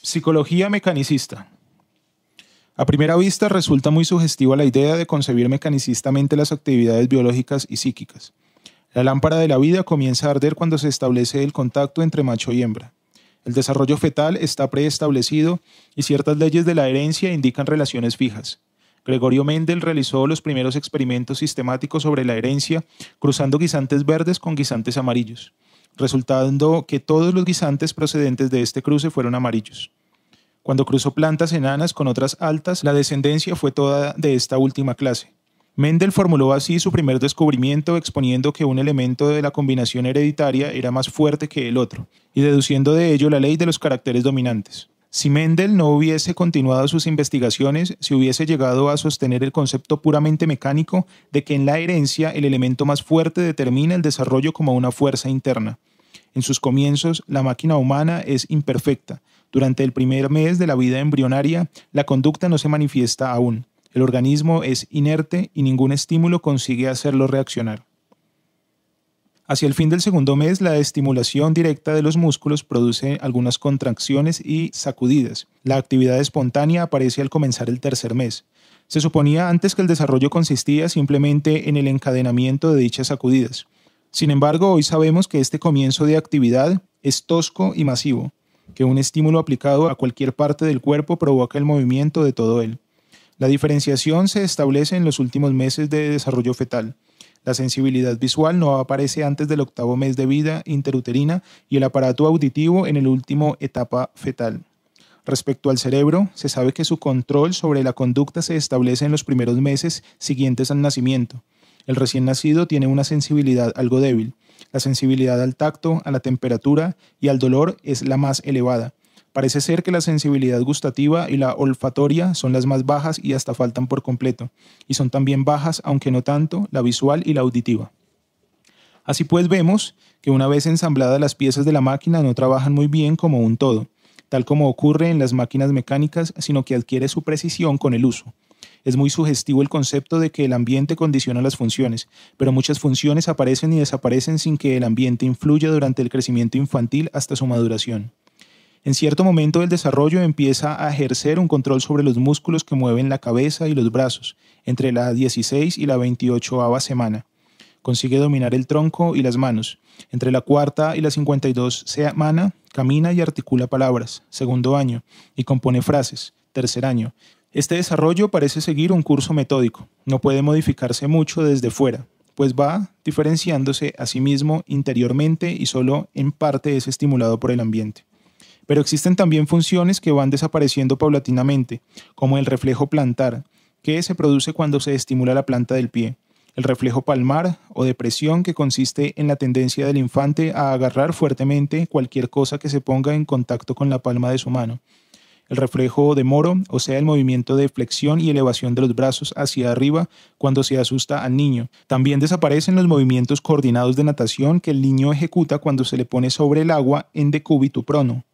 Psicología mecanicista. A primera vista resulta muy sugestiva la idea de concebir mecanicistamente las actividades biológicas y psíquicas. La lámpara de la vida comienza a arder cuando se establece el contacto entre macho y hembra. El desarrollo fetal está preestablecido y ciertas leyes de la herencia indican relaciones fijas. Gregorio Mendel realizó los primeros experimentos sistemáticos sobre la herencia cruzando guisantes verdes con guisantes amarillos, resultando que todos los guisantes procedentes de este cruce fueron amarillos. Cuando cruzó plantas enanas con otras altas, la descendencia fue toda de esta última clase. Mendel formuló así su primer descubrimiento exponiendo que un elemento de la combinación hereditaria era más fuerte que el otro, y deduciendo de ello la ley de los caracteres dominantes. Si Mendel no hubiese continuado sus investigaciones, se hubiese llegado a sostener el concepto puramente mecánico de que en la herencia el elemento más fuerte determina el desarrollo como una fuerza interna. En sus comienzos, la máquina humana es imperfecta. Durante el primer mes de la vida embrionaria, la conducta no se manifiesta aún. El organismo es inerte y ningún estímulo consigue hacerlo reaccionar. Hacia el fin del segundo mes, la estimulación directa de los músculos produce algunas contracciones y sacudidas. La actividad espontánea aparece al comenzar el tercer mes. Se suponía antes que el desarrollo consistía simplemente en el encadenamiento de dichas sacudidas. Sin embargo, hoy sabemos que este comienzo de actividad es tosco y masivo, que un estímulo aplicado a cualquier parte del cuerpo provoca el movimiento de todo él. La diferenciación se establece en los últimos meses de desarrollo fetal. La sensibilidad visual no aparece antes del octavo mes de vida interuterina y el aparato auditivo en el último etapa fetal. Respecto al cerebro, se sabe que su control sobre la conducta se establece en los primeros meses siguientes al nacimiento. El recién nacido tiene una sensibilidad algo débil. La sensibilidad al tacto, a la temperatura y al dolor es la más elevada. Parece ser que la sensibilidad gustativa y la olfatoria son las más bajas y hasta faltan por completo, y son también bajas, aunque no tanto, la visual y la auditiva. Así pues vemos que una vez ensambladas las piezas de la máquina no trabajan muy bien como un todo, tal como ocurre en las máquinas mecánicas, sino que adquiere su precisión con el uso. Es muy sugestivo el concepto de que el ambiente condiciona las funciones, pero muchas funciones aparecen y desaparecen sin que el ambiente influya durante el crecimiento infantil hasta su maduración. En cierto momento del desarrollo empieza a ejercer un control sobre los músculos que mueven la cabeza y los brazos, entre la 16 y la 28ª semana. Consigue dominar el tronco y las manos. Entre la 4ª y la 52 semana, camina y articula palabras, segundo año, y compone frases, tercer año. Este desarrollo parece seguir un curso metódico, no puede modificarse mucho desde fuera, pues va diferenciándose a sí mismo interiormente y solo en parte es estimulado por el ambiente. Pero existen también funciones que van desapareciendo paulatinamente, como el reflejo plantar, que se produce cuando se estimula la planta del pie, el reflejo palmar o de presión, que consiste en la tendencia del infante a agarrar fuertemente cualquier cosa que se ponga en contacto con la palma de su mano, el reflejo de Moro, o sea, el movimiento de flexión y elevación de los brazos hacia arriba cuando se asusta al niño. También desaparecen los movimientos coordinados de natación que el niño ejecuta cuando se le pone sobre el agua en decúbito prono,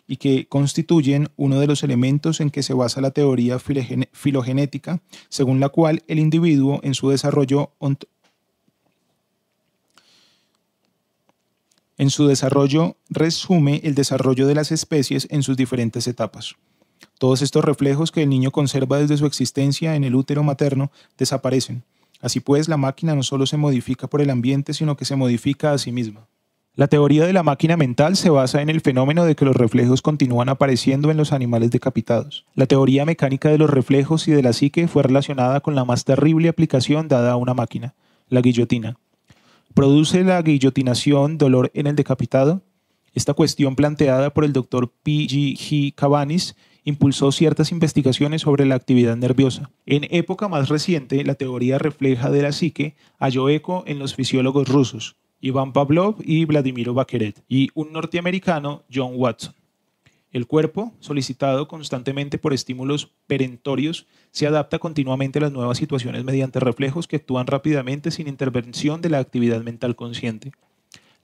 y que constituyen uno de los elementos en que se basa la teoría filogenética, según la cual el individuo en su desarrollo resume el desarrollo de las especies en sus diferentes etapas. Todos estos reflejos que el niño conserva desde su existencia en el útero materno desaparecen. Así pues, la máquina no solo se modifica por el ambiente, sino que se modifica a sí misma. La teoría de la máquina mental se basa en el fenómeno de que los reflejos continúan apareciendo en los animales decapitados. La teoría mecánica de los reflejos y de la psique fue relacionada con la más terrible aplicación dada a una máquina, la guillotina. ¿Produce la guillotinación dolor en el decapitado? Esta cuestión, planteada por el Dr. P.G. Cabanis, impulsó ciertas investigaciones sobre la actividad nerviosa. En época más reciente, la teoría refleja de la psique halló eco en los fisiólogos rusos, Iván Pavlov y Vladimiro Baqueret, y un norteamericano, John Watson. El cuerpo, solicitado constantemente por estímulos perentorios, se adapta continuamente a las nuevas situaciones mediante reflejos que actúan rápidamente sin intervención de la actividad mental consciente.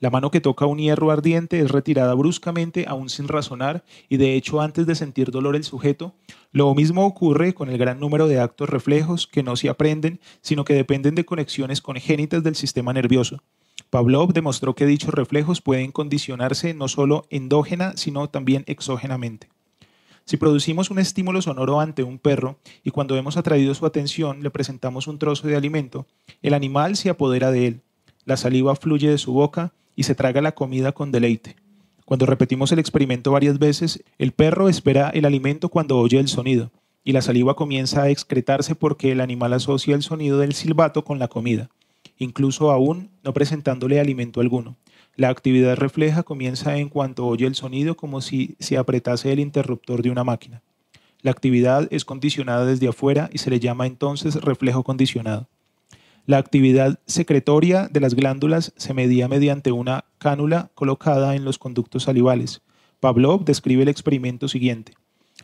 La mano que toca un hierro ardiente es retirada bruscamente, aún sin razonar, y de hecho antes de sentir dolor el sujeto. Lo mismo ocurre con el gran número de actos reflejos que no se aprenden, sino que dependen de conexiones congénitas del sistema nervioso. Pavlov demostró que dichos reflejos pueden condicionarse no solo endógena, sino también exógenamente. Si producimos un estímulo sonoro ante un perro y cuando hemos atraído su atención le presentamos un trozo de alimento, el animal se apodera de él, la saliva fluye de su boca y se traga la comida con deleite. Cuando repetimos el experimento varias veces, el perro espera el alimento cuando oye el sonido y la saliva comienza a excretarse porque el animal asocia el sonido del silbato con la comida, incluso aún no presentándole alimento alguno. La actividad refleja comienza en cuanto oye el sonido como si se apretase el interruptor de una máquina. La actividad es condicionada desde afuera y se le llama entonces reflejo condicionado. La actividad secretoria de las glándulas se medía mediante una cánula colocada en los conductos salivales. Pavlov describe el experimento siguiente.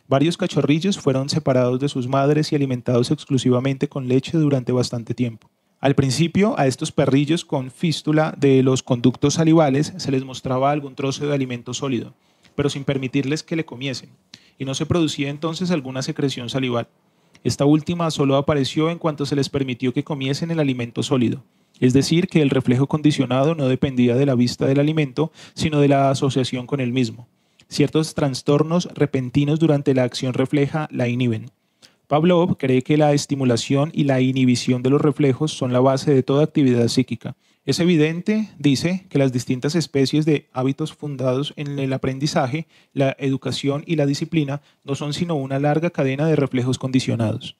Varios cachorrillos fueron separados de sus madres y alimentados exclusivamente con leche durante bastante tiempo. Al principio, a estos perrillos con fístula de los conductos salivales se les mostraba algún trozo de alimento sólido, pero sin permitirles que le comiesen, y no se producía entonces alguna secreción salival. Esta última solo apareció en cuanto se les permitió que comiesen el alimento sólido, es decir, que el reflejo condicionado no dependía de la vista del alimento, sino de la asociación con el mismo. Ciertos trastornos repentinos durante la acción refleja la inhiben. Pavlov cree que la estimulación y la inhibición de los reflejos son la base de toda actividad psíquica. Es evidente, dice, que las distintas especies de hábitos fundados en el aprendizaje, la educación y la disciplina no son sino una larga cadena de reflejos condicionados.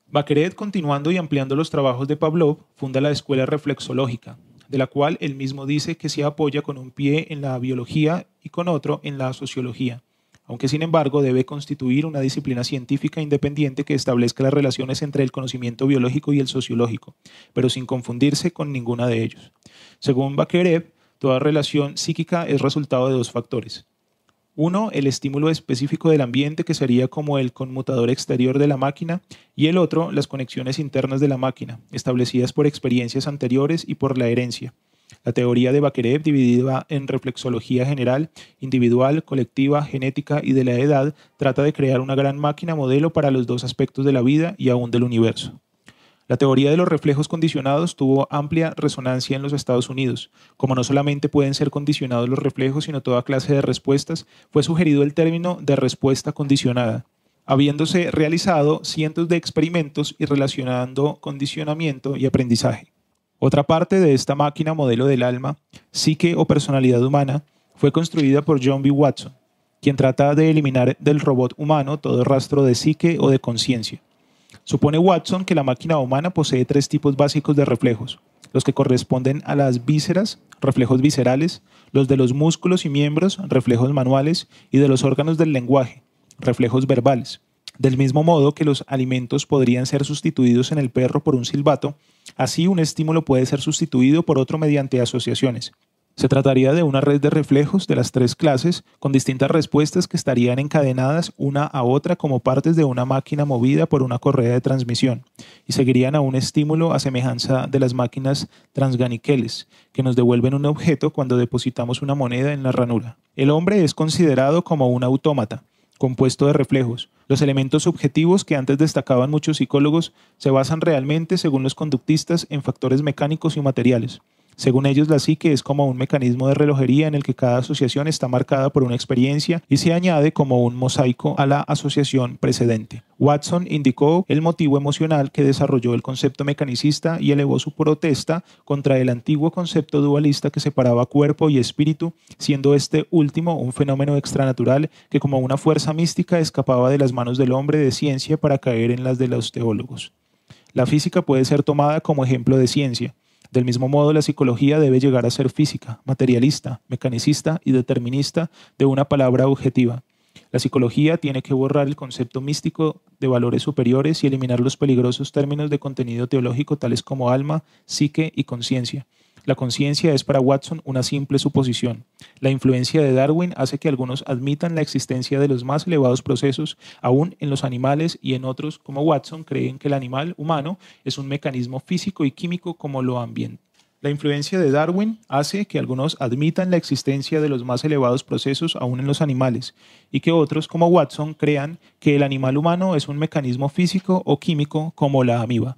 Bacqueret, continuando y ampliando los trabajos de Pavlov, funda la escuela reflexológica, de la cual él mismo dice que se apoya con un pie en la biología y con otro en la sociología, aunque sin embargo debe constituir una disciplina científica independiente que establezca las relaciones entre el conocimiento biológico y el sociológico, pero sin confundirse con ninguna de ellos. Según Bacqueret, toda relación psíquica es resultado de dos factores. Uno, el estímulo específico del ambiente, que sería como el conmutador exterior de la máquina, y el otro, las conexiones internas de la máquina, establecidas por experiencias anteriores y por la herencia. La teoría de Bacqueret, dividida en reflexología general, individual, colectiva, genética y de la edad, trata de crear una gran máquina modelo para los dos aspectos de la vida y aún del universo. La teoría de los reflejos condicionados tuvo amplia resonancia en los Estados Unidos. Como no solamente pueden ser condicionados los reflejos, sino toda clase de respuestas, fue sugerido el término de respuesta condicionada, habiéndose realizado cientos de experimentos y relacionando condicionamiento y aprendizaje. Otra parte de esta máquina modelo del alma, psique o personalidad humana, fue construida por John B. Watson, quien trata de eliminar del robot humano todo rastro de psique o de conciencia. Supone Watson que la máquina humana posee tres tipos básicos de reflejos: los que corresponden a las vísceras, reflejos viscerales; los de los músculos y miembros, reflejos manuales; y de los órganos del lenguaje, reflejos verbales. Del mismo modo que los alimentos podrían ser sustituidos en el perro por un silbato, así un estímulo puede ser sustituido por otro mediante asociaciones. Se trataría de una red de reflejos de las tres clases, con distintas respuestas que estarían encadenadas una a otra como partes de una máquina movida por una correa de transmisión, y seguirían a un estímulo a semejanza de las máquinas transganiqueles, que nos devuelven un objeto cuando depositamos una moneda en la ranura. El hombre es considerado como un autómata, compuesto de reflejos. Los elementos subjetivos que antes destacaban muchos psicólogos se basan realmente, según los conductistas, en factores mecánicos y materiales. Según ellos, la psique es como un mecanismo de relojería en el que cada asociación está marcada por una experiencia y se añade como un mosaico a la asociación precedente. Watson indicó el motivo emocional que desarrolló el concepto mecanicista y elevó su protesta contra el antiguo concepto dualista que separaba cuerpo y espíritu, siendo este último un fenómeno extranatural que como una fuerza mística escapaba de las manos del hombre de ciencia para caer en las de los teólogos. La física puede ser tomada como ejemplo de ciencia. Del mismo modo, la psicología debe llegar a ser física, materialista, mecanicista y determinista de una palabra objetiva. La psicología tiene que borrar el concepto místico de valores superiores y eliminar los peligrosos términos de contenido teológico tales como alma, psique y conciencia. La conciencia es para Watson una simple suposición. La influencia de Darwin hace que algunos admitan la existencia de los más elevados procesos aún en los animales y en otros, como Watson, creen que el animal humano es un mecanismo físico y químico como lo ambiente. La influencia de Darwin hace que algunos admitan la existencia de los más elevados procesos aún en los animales y que otros, como Watson, crean que el animal humano es un mecanismo físico o químico como la amiba.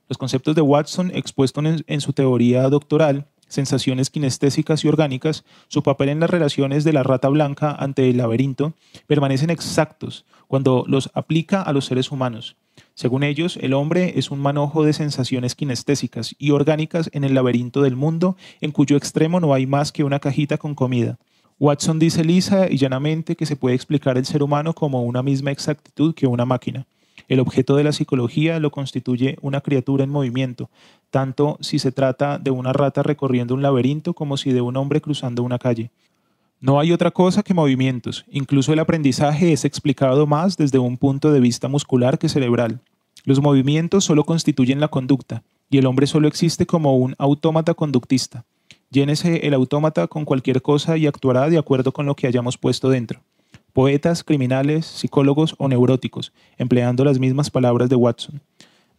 Los conceptos de Watson expuestos en su teoría doctoral sensaciones kinestésicas y orgánicas, su papel en las relaciones de la rata blanca ante el laberinto permanecen exactos cuando los aplica a los seres humanos. Según ellos, el hombre es un manojo de sensaciones kinestésicas y orgánicas en el laberinto del mundo, en cuyo extremo no hay más que una cajita con comida. Watson dice lisa y llanamente que se puede explicar el ser humano como una misma exactitud que una máquina. El objeto de la psicología lo constituye una criatura en movimiento, tanto si se trata de una rata recorriendo un laberinto como si de un hombre cruzando una calle. No hay otra cosa que movimientos. Incluso el aprendizaje es explicado más desde un punto de vista muscular que cerebral. Los movimientos solo constituyen la conducta, y el hombre solo existe como un autómata conductista. Llénese el autómata con cualquier cosa y actuará de acuerdo con lo que hayamos puesto dentro. Poetas, criminales, psicólogos o neuróticos, empleando las mismas palabras de Watson.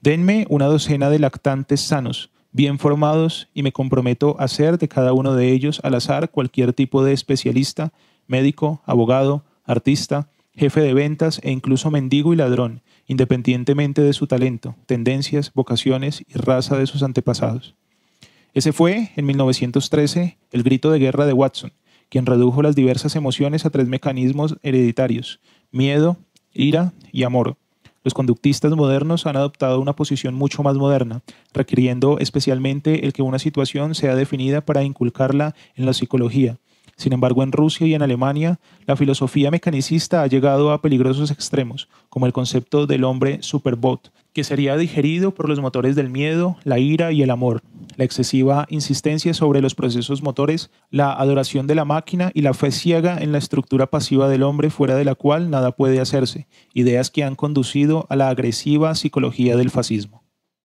Denme una docena de lactantes sanos, bien formados, y me comprometo a ser de cada uno de ellos al azar cualquier tipo de especialista, médico, abogado, artista, jefe de ventas e incluso mendigo y ladrón, independientemente de su talento, tendencias, vocaciones y raza de sus antepasados. Ese fue, en 1913, el grito de guerra de Watson, quien redujo las diversas emociones a 3 mecanismos hereditarios: miedo, ira y amor. Los conductistas modernos han adoptado una posición mucho más moderna, requiriendo especialmente el que una situación sea definida para inculcarla en la psicología. Sin embargo, en Rusia y en Alemania, la filosofía mecanicista ha llegado a peligrosos extremos, como el concepto del hombre superbot, que sería digerido por los motores del miedo, la ira y el amor, la excesiva insistencia sobre los procesos motores, la adoración de la máquina y la fe ciega en la estructura pasiva del hombre fuera de la cual nada puede hacerse, ideas que han conducido a la agresiva psicología del fascismo.